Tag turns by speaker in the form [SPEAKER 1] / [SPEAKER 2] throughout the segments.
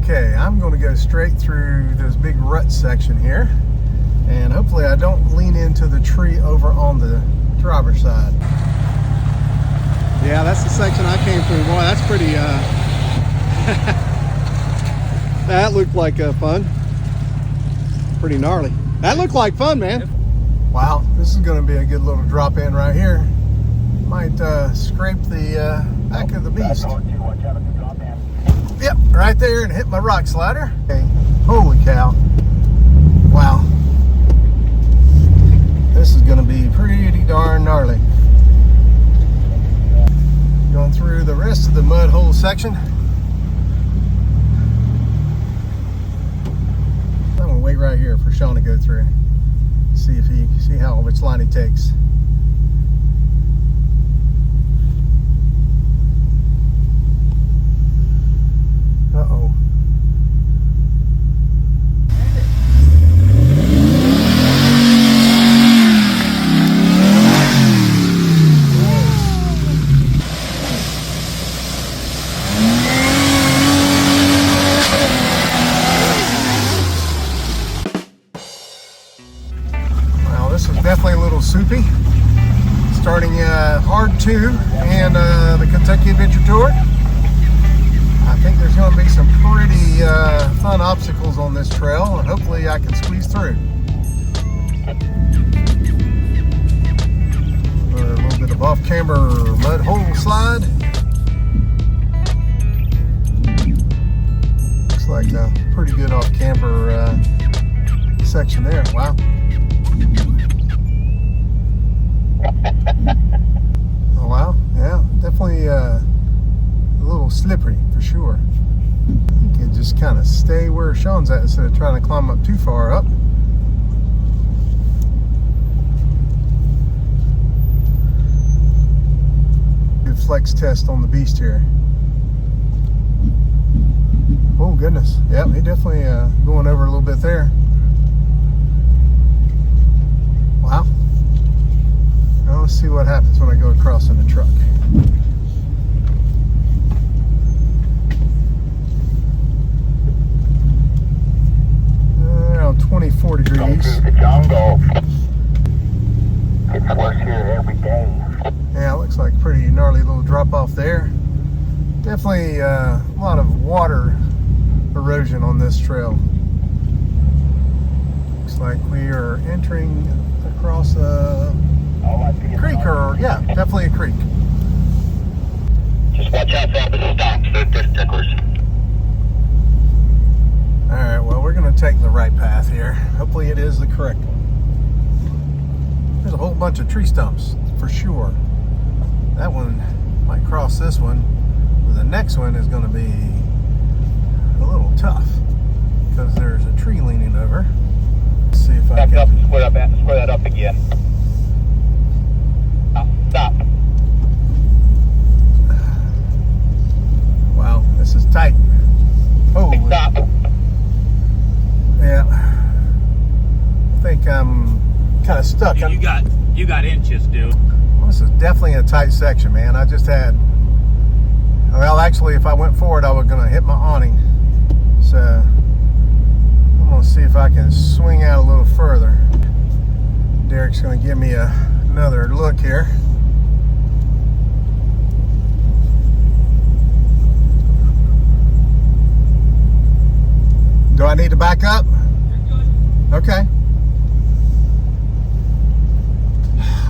[SPEAKER 1] Okay, I'm going to go straight through this big rut section here, and hopefully I don't lean into the tree over on the driver's side. Yeah, that's the section I came through. Boy, that's pretty, that looked like fun. Pretty gnarly. That looked like fun, man. Wow, this is going to be a good little drop in right here. Might scrape the back of the beast. Yep, right there, and hit my rock slider. Okay. Holy cow. Wow. This is going to be pretty darn gnarly. Going through the rest of the mud hole section. I'm going to wait right here for Sean to go through. See which line he takes. Uh-oh. Well, this is definitely a little soupy. Starting hard 2 and the Kentucky Adventure Tour. I think there's going to be some pretty fun obstacles on this trail, and hopefully I can squeeze through. A little bit of off-camber mud hole slide. Looks like a pretty good off-camber section there. Wow. Oh wow, yeah, definitely a little slippery for sure. You can just kind of stay where Sean's at instead of trying to climb up too far up. Good flex test on the beast here. Oh goodness, yeah, he definitely going over a little bit there. Wow. Now let's see what happens when I go across in the truck. Around 24 degrees.
[SPEAKER 2] The jungle. It's worse here every day.
[SPEAKER 1] Yeah, it looks like a pretty gnarly little drop off there. Definitely a lot of water erosion on this trail. Looks like we are entering across a creek, or yeah, definitely a creek.
[SPEAKER 2] Just watch out for opposite stops. They're diff ticklers.
[SPEAKER 1] Alright, well, we're going to take the right path here. Hopefully it is the correct one. There's a whole bunch of tree stumps, for sure. That one might cross this one, but the next one is going to be a little tough, because there's a tree leaning over. Let's see if I
[SPEAKER 2] Back
[SPEAKER 1] can...
[SPEAKER 2] up and square that up again. Stop.
[SPEAKER 1] Wow, this is tight. Oh,
[SPEAKER 2] Stop.
[SPEAKER 1] Yeah. I think I'm kind of stuck.
[SPEAKER 3] Dude, you got inches, dude.
[SPEAKER 1] Well, this is definitely a tight section, man. I just had, well, actually, if I went forward, I was going to hit my awning. So I'm going to see if I can swing out a little further. Derek's going to give me another look here. Do I need to back up? Okay.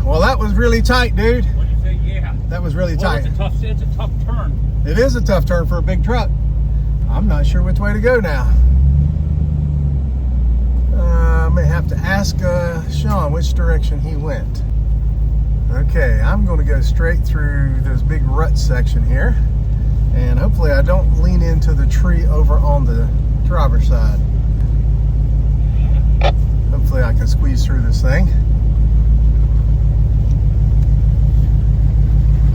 [SPEAKER 1] Well, that was really tight, dude.
[SPEAKER 3] What'd you say? Yeah.
[SPEAKER 1] That was really
[SPEAKER 3] Well,
[SPEAKER 1] tight.
[SPEAKER 3] it's a tough turn.
[SPEAKER 1] It is a tough turn for a big truck. I'm not sure which way to go now. I may have to ask Sean which direction he went. Okay, I'm going to go straight through this big rut section here, and hopefully I don't lean into the tree over on the driver's side. Hopefully I can squeeze through this thing.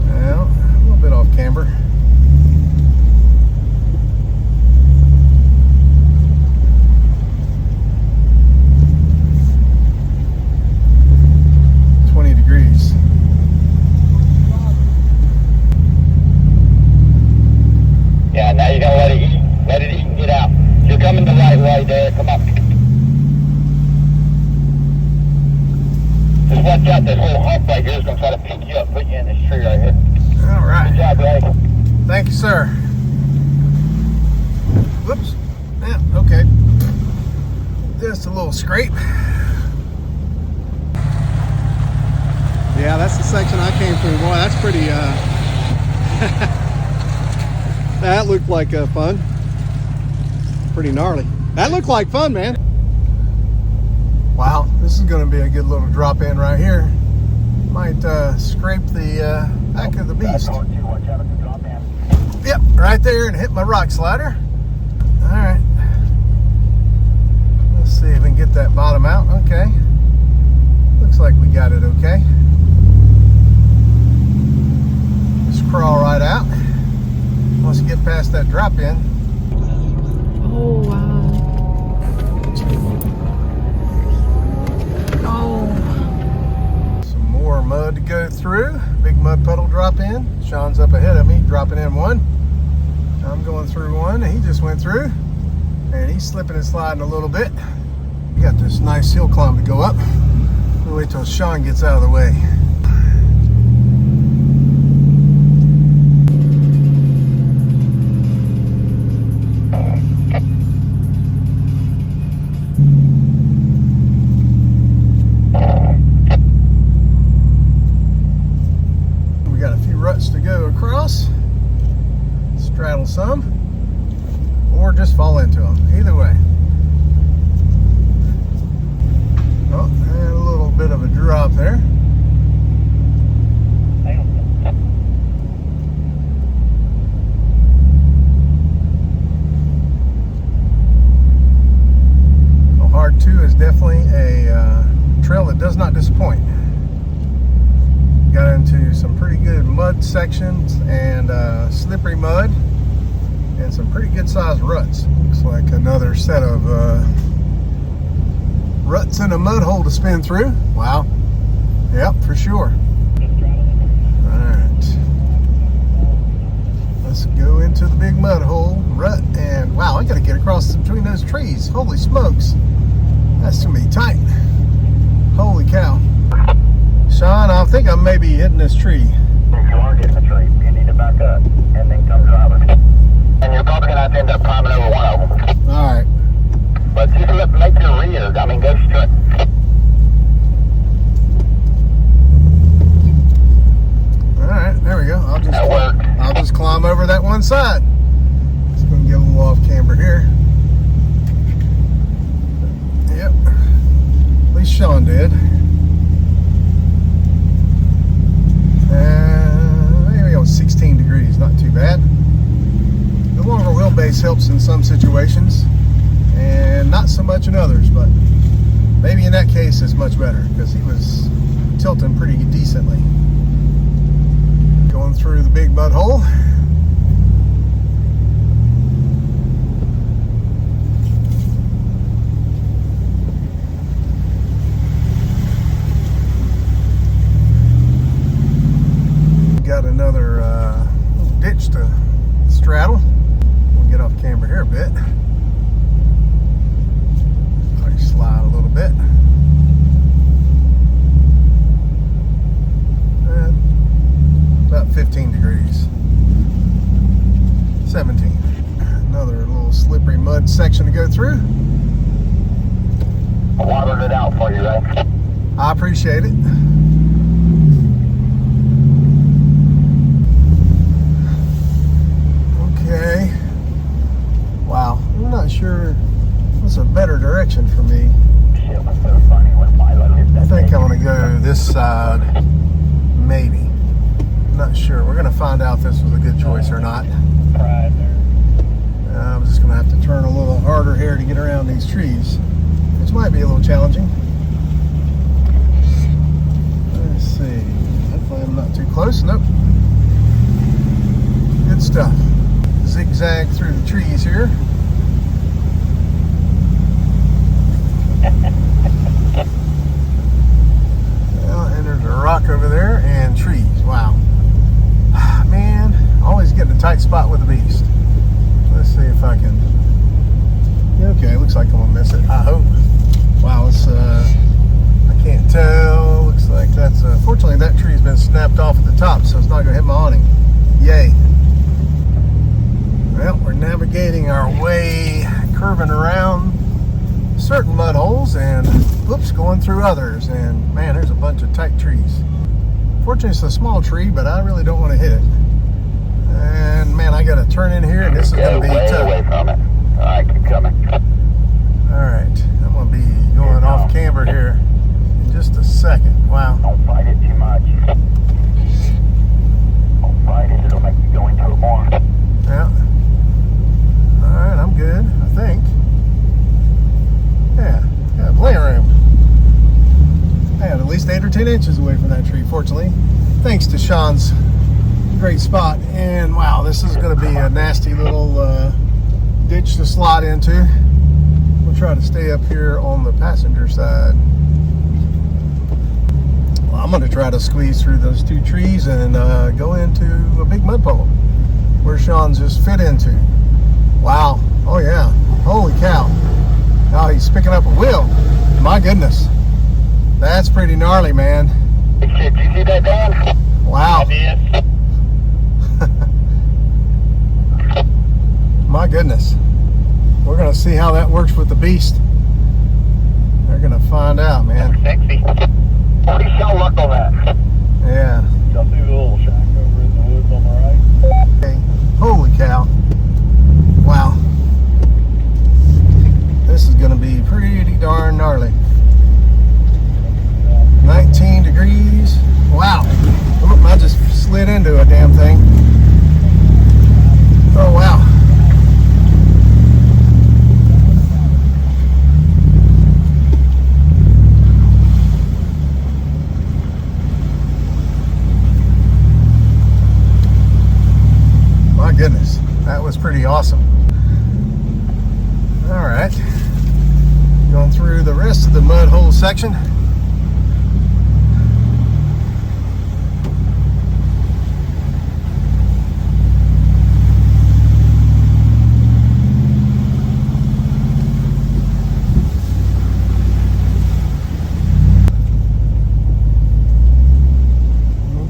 [SPEAKER 1] Well, a little bit off camber.
[SPEAKER 2] Yeah, now you gotta let it eat and get out. there. Come up. Just watch out. That whole hump right here is going to try to pick you up, put you in this tree right here.
[SPEAKER 1] All right.
[SPEAKER 2] Good job, Ray.
[SPEAKER 1] Thank you, sir. Whoops. Yeah, okay. Just a little scrape. Yeah, that's the section I came through. Boy, that's pretty, that looked like fun. Pretty gnarly. That looked like fun, man. Wow, this is going to be a good little drop in right here. Might scrape the back of the beast. Yep, right there, and hit my rock slider. All right. Let's see if we can get that bottom out. Okay. Looks like we got it okay. Just crawl right out. Once you get past that drop in.
[SPEAKER 4] Oh, wow. Oh.
[SPEAKER 1] Some more mud to go through. Big mud puddle drop in. Sean's up ahead of me, dropping in one. I'm going through one, and he just went through. And he's slipping and sliding a little bit. We got this nice hill climb to go up. We'll wait till Sean gets out of the way. We got a few ruts to go across. Straddle some, or just fall into them. Either way. Oh, and a little bit of a drop there. Well, Hard 2 is definitely a trail that does not disappoint. Got into some pretty good mud sections and slippery mud and some pretty good sized ruts. Looks like another set of ruts in a mud hole to spin through. Wow. Yep, for sure. Alright. Let's go into the big mud hole rut, and wow, I gotta get across between those trees. Holy smokes. That's gonna be tight. Holy cow. Sean, I think I may be hitting this tree.
[SPEAKER 2] If you are hitting the tree, you need to back up and then come driving. And you're probably going to have to end up climbing over one of them.
[SPEAKER 1] Alright.
[SPEAKER 2] But just make your rear, I mean, go straight.
[SPEAKER 1] Alright, there we go.
[SPEAKER 2] That worked.
[SPEAKER 1] I'll just climb over that one side. Just gonna get a little off camber here. Yep. At least Sean did. There we go, 16 degrees, not too bad. The longer wheelbase helps in some situations, and not so much in others, but maybe in that case it's much better, because he was tilting pretty decently. Going through the big mud hole. Got another ditch to straddle. We'll get off camber here a bit. Probably slide a little bit. About 15 degrees. 17. Another little slippery mud section to go through.
[SPEAKER 2] I watered it out for you, Ray.
[SPEAKER 1] I appreciate it. Okay. Wow. I'm not sure what's a better direction for me.
[SPEAKER 2] Shit was so funny when Milo hit that
[SPEAKER 1] I think
[SPEAKER 2] thing.
[SPEAKER 1] I'm going to go this side. Maybe. I'm not sure. We're going to find out if this was a good choice or not.
[SPEAKER 2] Pride there.
[SPEAKER 1] I'm just going to have to turn a little harder here to get around these trees, which might be a little challenging. Let's see. Hopefully I'm not too close. Nope. Good stuff. Zigzag through the trees here. Well, and there's a rock over there and trees. Wow. Man, always getting a tight spot with the beast. Let's see if I can Okay, looks like I'm gonna miss it. I hope. Wow, it's I can't tell. Looks like that's fortunately that tree's been snapped off at the top, so it's not gonna hit my awning. Yay. Well, we're navigating our way, curving around certain mud holes and whoops, going through others. And man, there's a bunch of tight trees. Fortunately, it's a small tree, but I really don't want to hit it. And man, I got to turn in here, and this is going to be tough.
[SPEAKER 2] Away from it. All right, keep coming.
[SPEAKER 1] All right, I'm going to be going off camber here in just a second. Wow.
[SPEAKER 2] Don't fight it too much. Don't fight it. It'll make you go into it more.
[SPEAKER 1] Yeah. All right, I'm good, I think. Yeah, got plenty of room. I had at least 8 or 10 inches away from that tree, fortunately. Thanks to Sean's great spot. And wow, this is going to be a nasty little ditch to slide into. We'll try to stay up here on the passenger side. Well, I'm going to try to squeeze through those 2 trees and go into a big mud puddle where Sean's just fit into. Wow. Oh yeah. Holy cow. Oh, he's picking up a wheel. My goodness. That's pretty gnarly, man.
[SPEAKER 2] Did you see that, Dan?
[SPEAKER 1] Wow.
[SPEAKER 2] I did.
[SPEAKER 1] My goodness. We're going to see how that works with the beast. They're going to find out, man.
[SPEAKER 2] Sexy. What do you sell luck on that?
[SPEAKER 1] Yeah.
[SPEAKER 2] Y'all see the little shack over in the woods on the right?
[SPEAKER 1] Okay. Holy cow. Wow. This is going to be pretty darn gnarly. 19 degrees. Wow. Oop, I just slid into a damn thing. Oh, wow. My goodness. That was pretty awesome. All right. Going through the rest of the mud hole section.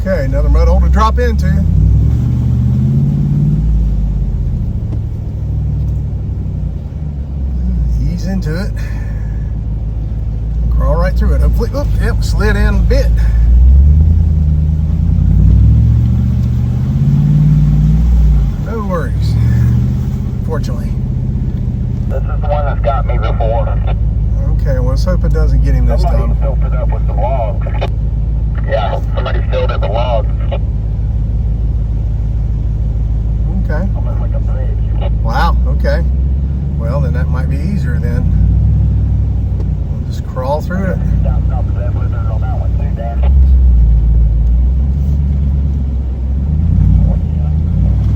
[SPEAKER 1] Okay, another mud hole to drop into. Ease into it. Crawl right through it. Hopefully, oh, yep, slid in a bit. No worries. Fortunately.
[SPEAKER 2] This is the one that's got me before.
[SPEAKER 1] Okay, well, let's hope it doesn't get him this
[SPEAKER 2] Somebody
[SPEAKER 1] time.
[SPEAKER 2] filled it up with some logs. Yeah, somebody filled it with logs.
[SPEAKER 1] Okay.
[SPEAKER 2] Almost like a bridge.
[SPEAKER 1] Wow, okay. Well, then that might be easier then. We'll just crawl through it.
[SPEAKER 2] Stop the zeppelin on that one too, Dan.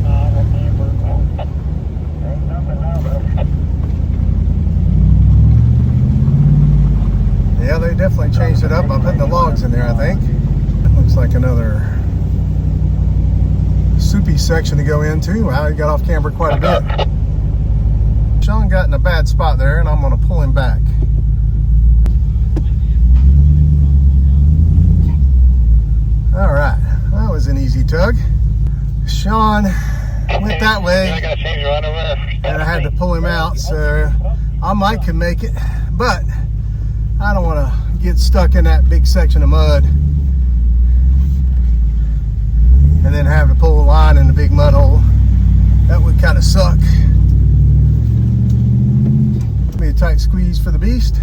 [SPEAKER 2] I remember. Ain't nothing now, though.
[SPEAKER 1] Yeah, they definitely changed it up by putting the logs in there, I think. Looks like another soupy section to go into. Wow, he got off camber quite a bit. Sean got in a bad spot there, and I'm going to pull him back. All right, that was an easy tug. Sean went that way,
[SPEAKER 2] I gotta change your underwear.
[SPEAKER 1] and I had to pull him out, so I might can make it, but I don't want to get stuck in that big section of mud and then have to pull a line in the big mud hole. That would kind of suck. Be a tight squeeze for the beast.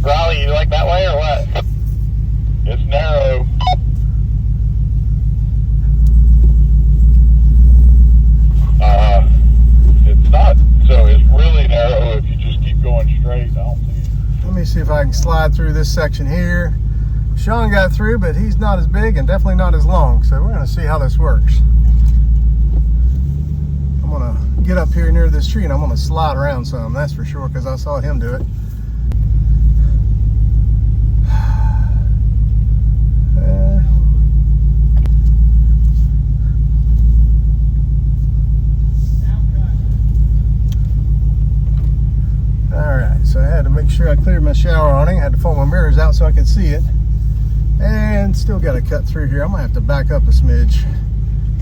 [SPEAKER 2] Carli, you like that way or what? It's narrow. It's not, so it's really narrow if you just keep going straight. I don't see it.
[SPEAKER 1] Let me see if I can slide through this section here. Sean got through, but he's not as big and definitely not as long, so we're going to see how this works. I'm going to get up here near this tree and I'm going to slide around some, that's for sure, because I saw him do it. Make sure I cleared my shower awning. I had to fold my mirrors out so I could see it. And still got to cut through here. I'm gonna have to back up a smidge,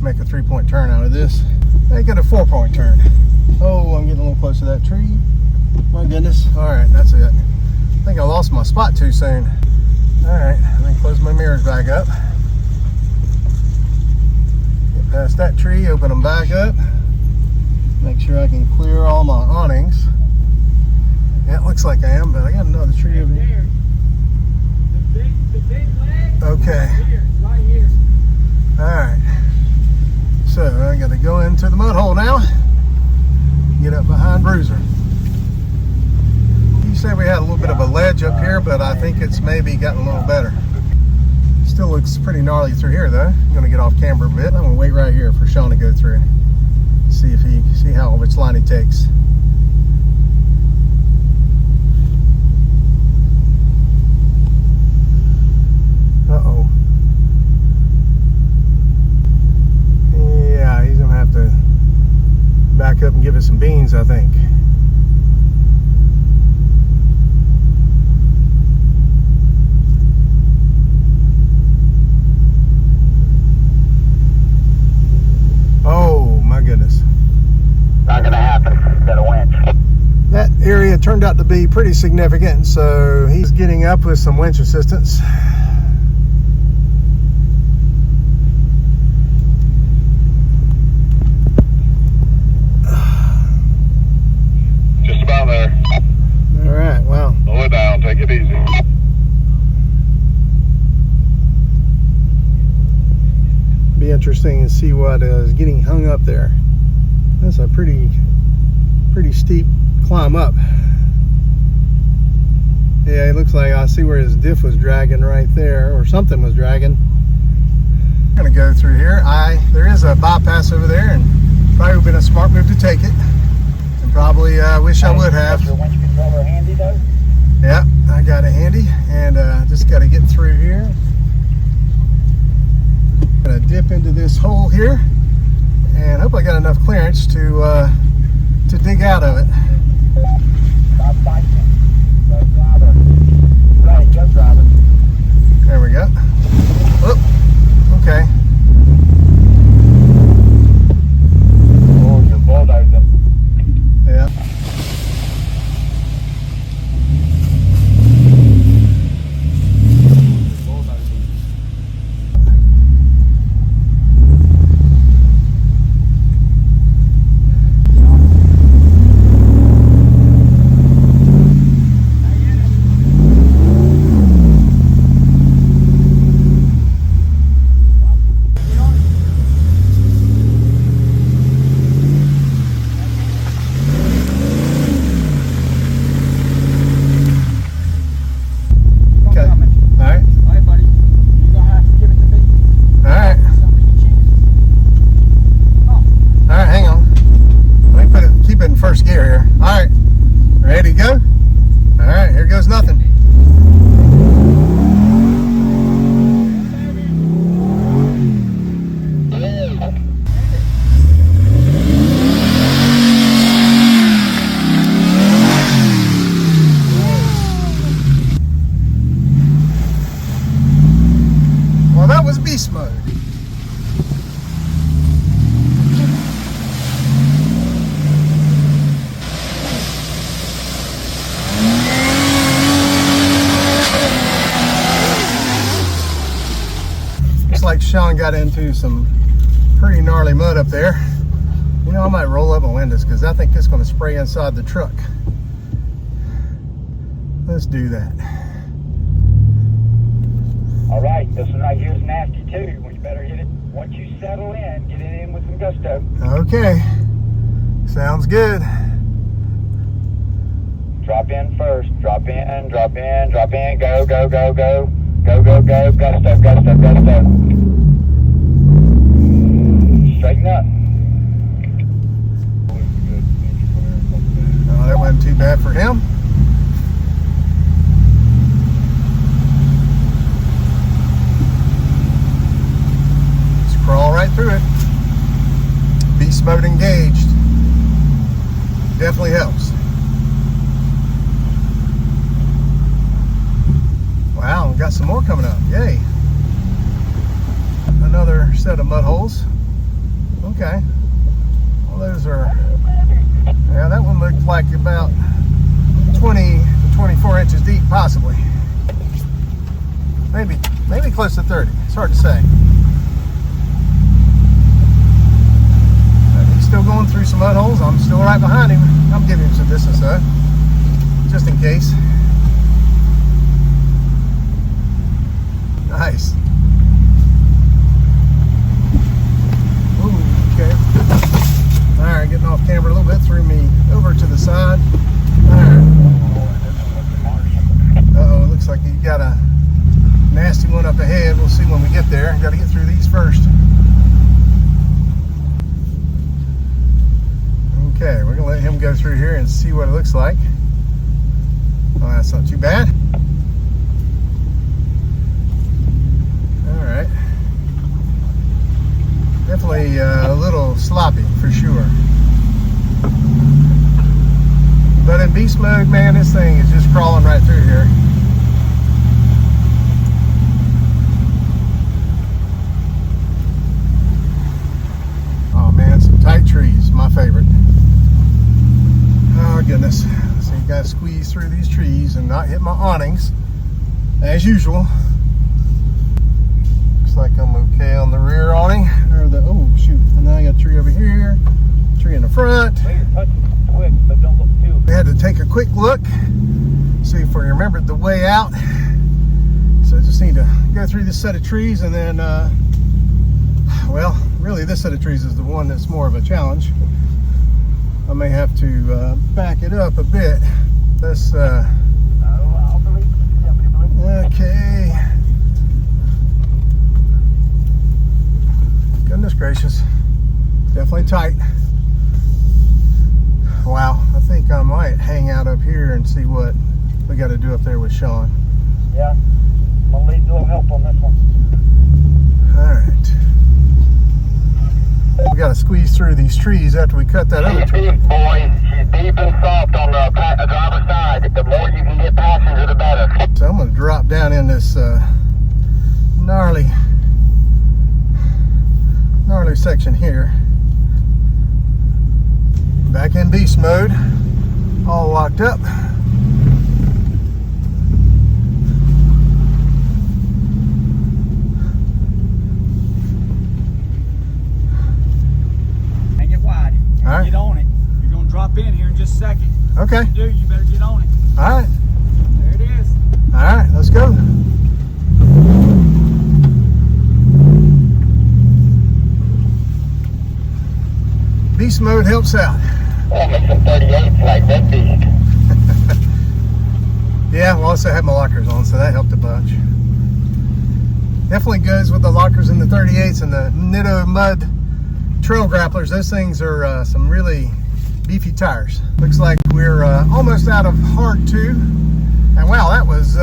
[SPEAKER 1] make a 3-point turn out of this. Make it a 4-point turn. Oh, I'm getting a little close to that tree. My goodness. All right, that's it. I think I lost my spot too soon. All right, let me close my mirrors back up. Get past that tree, open them back up. Make sure I can clear all my awnings. Yeah, it looks like I am, but I got another tree over here.
[SPEAKER 3] The big leg.
[SPEAKER 1] Okay.
[SPEAKER 3] Right here.
[SPEAKER 1] All right. So I got to go into the mud hole now. Get up behind Bruiser. You said we had a little bit of a ledge up here, but I think it's maybe gotten a little better. Still looks pretty gnarly through here though. I'm gonna get off camber a bit. I'm gonna wait right here for Sean to go through. See how much line he takes. Uh-oh. Yeah, he's gonna have to back up and give us some beans, I think. Oh my goodness.
[SPEAKER 2] Not gonna happen. Got a winch.
[SPEAKER 1] That area turned out to be pretty significant, so he's getting up with some winch assistance.
[SPEAKER 2] Just about there.
[SPEAKER 1] All right, wow.
[SPEAKER 2] Slow it down. Take it easy.
[SPEAKER 1] Be interesting to see what is getting hung up there. That's a pretty steep climb up. Yeah, it looks like I see where his diff was dragging right there, or something was dragging. I'm gonna go through here. There is a bypass over there, and probably would have been a smart move to take it. And probably wish I would have.
[SPEAKER 2] Is your winch controller handy though?
[SPEAKER 1] Yeah, I got it handy, and just got to get through here. Gonna dip into this hole here, and hope I got enough clearance to dig out of it.
[SPEAKER 2] Stop fighting. Go driver. Right, go driver.
[SPEAKER 1] There we go. Oop. Okay.
[SPEAKER 2] Oh, you're bulldozing.
[SPEAKER 1] Yeah. Beast mode. Looks like Sean got into some pretty gnarly mud up there. You know, I might roll up my windows because I think it's going to spray inside the truck. Let's do that.
[SPEAKER 2] All right, this one right here is nasty too. We better hit it once you settle in. Get it in with some gusto.
[SPEAKER 1] Okay, sounds good.
[SPEAKER 2] Drop in first. Drop in. Drop in. Drop in. Go. Go. Go. Go. Go. Go. Go. Gusto. Gusto. Gusto. Straighten up.
[SPEAKER 1] Oh, that wasn't too bad for him. Crawl right through it. Beast mode engaged. Definitely helps. Wow, we got some more coming up. Yay. Another set of mud holes. Okay. Well, those are, yeah, that one looked like about 20 to 24 inches deep, possibly. Maybe close to 30. It's hard to say. He's still going through some mud holes. I'm still right behind him. I'm giving him some distance though, just in case. Nice. Ooh, okay. All right, getting off camera a little bit, threw me over to the side. All right. Uh-oh, it looks like you got a nasty one up ahead. We'll see when we get there. Got to get through these first. Okay, we're gonna let him go through here and see what it looks like. Oh, that's not too bad. All right. Definitely a little sloppy for sure. But in beast mode, man, this thing is just crawling right through here. Oh man, some tight trees, my favorite. Oh goodness. So you gotta squeeze through these trees and not hit my awnings, as usual. Looks like I'm okay on the rear awning. Or the, oh shoot, and now I got a tree over here, tree in the front.
[SPEAKER 2] You're touching quick, but don't look too.
[SPEAKER 1] We had to take a quick look, see if we remembered the way out. So I just need to go through this set of trees and then, well, really this set of trees is the one that's more of a challenge. I may have to back it up a bit. This, okay. Goodness gracious, definitely tight. Wow, I think I might hang out up here and see what we got to do up there with Sean.
[SPEAKER 2] Yeah, I'm gonna need a little help on this one.
[SPEAKER 1] All right. We got to squeeze through these trees after we cut that other tree.
[SPEAKER 2] She's deep, boys. She's deep and soft on the driver's side. The more you can get passenger, the better.
[SPEAKER 1] So I'm going to drop down in this gnarly section here. Back in beast mode, all locked up.
[SPEAKER 3] Hang it wide.
[SPEAKER 1] All right.
[SPEAKER 3] Get on it. You're gonna drop in here in just a second.
[SPEAKER 1] Okay.
[SPEAKER 3] Dude, you better get on it.
[SPEAKER 1] All right.
[SPEAKER 3] There it is.
[SPEAKER 1] All right, let's go. Beast mode helps out.
[SPEAKER 2] I'll make some 38s like that bead.
[SPEAKER 1] Yeah, well, I also had my lockers on, so that helped a bunch. Definitely goes with the lockers in the 38s and the Nitto Mud Trail Grapplers. Those things are some really beefy tires. Looks like we're almost out of hard 2. And wow, that was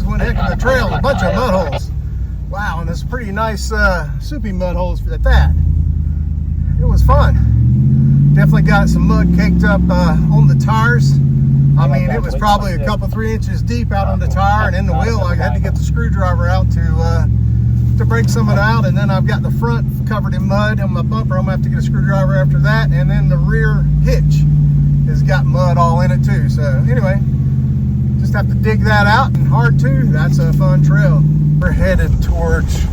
[SPEAKER 1] one heck of a trail, a bunch of mud holes. Wow, and it's pretty nice soupy mud holes at that. It was fun. Definitely got some mud caked up on the tires. I mean, it was probably a couple 3 inches deep out on the tire, and in the wheel I had to get the screwdriver out to break some of it out. And then I've got the front covered in mud on my bumper. I'm gonna have to get a screwdriver after that, and then the rear hitch has got mud all in it too. So anyway, just have to dig that out. And hard 2, that's a fun trail. We're headed towards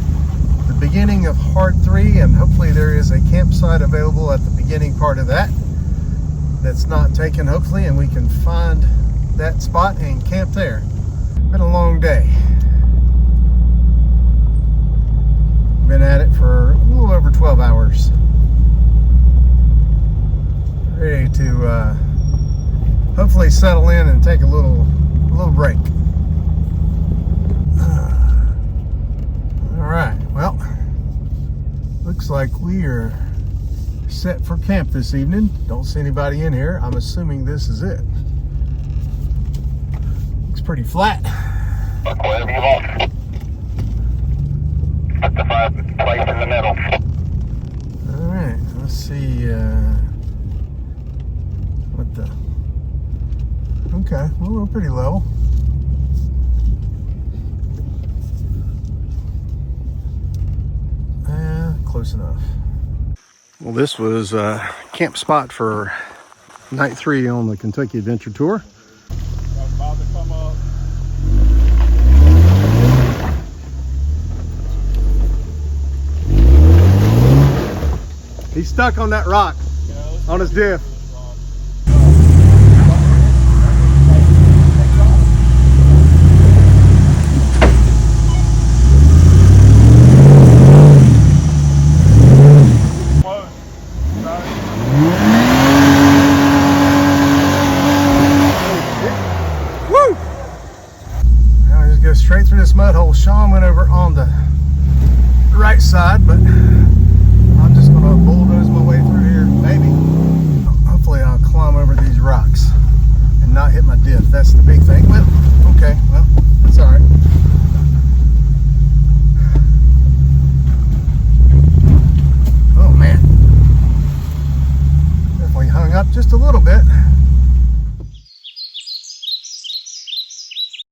[SPEAKER 1] the beginning of hard 3, and hopefully there is a campsite available at the beginning part of that that's not taken, hopefully, and we can find that spot and camp there. Been a long day. Been at it for a little over 12 hours. Ready to hopefully settle in and take a little break. All right, well, looks like we are set for camp this evening. Don't see anybody in here. I'm assuming this is it. Looks pretty flat.
[SPEAKER 2] Look wherever you want. Put the fireplace in the middle.
[SPEAKER 1] All right, let's see what the, okay, well, we're pretty level. close enough. Well, this was a camp spot for night 3 on the Kentucky Adventure Tour.
[SPEAKER 3] About to come up.
[SPEAKER 1] He's stuck on that rock, on his diff. Woo! Now I just go straight through this mud hole. Sean went over on the right side, but I'm just gonna bulldoze my way through here. Maybe, hopefully I'll climb over these rocks and not hit my diff. That's the big thing. Well, okay, well, that's all right. Oh man, definitely hung up just a little bit.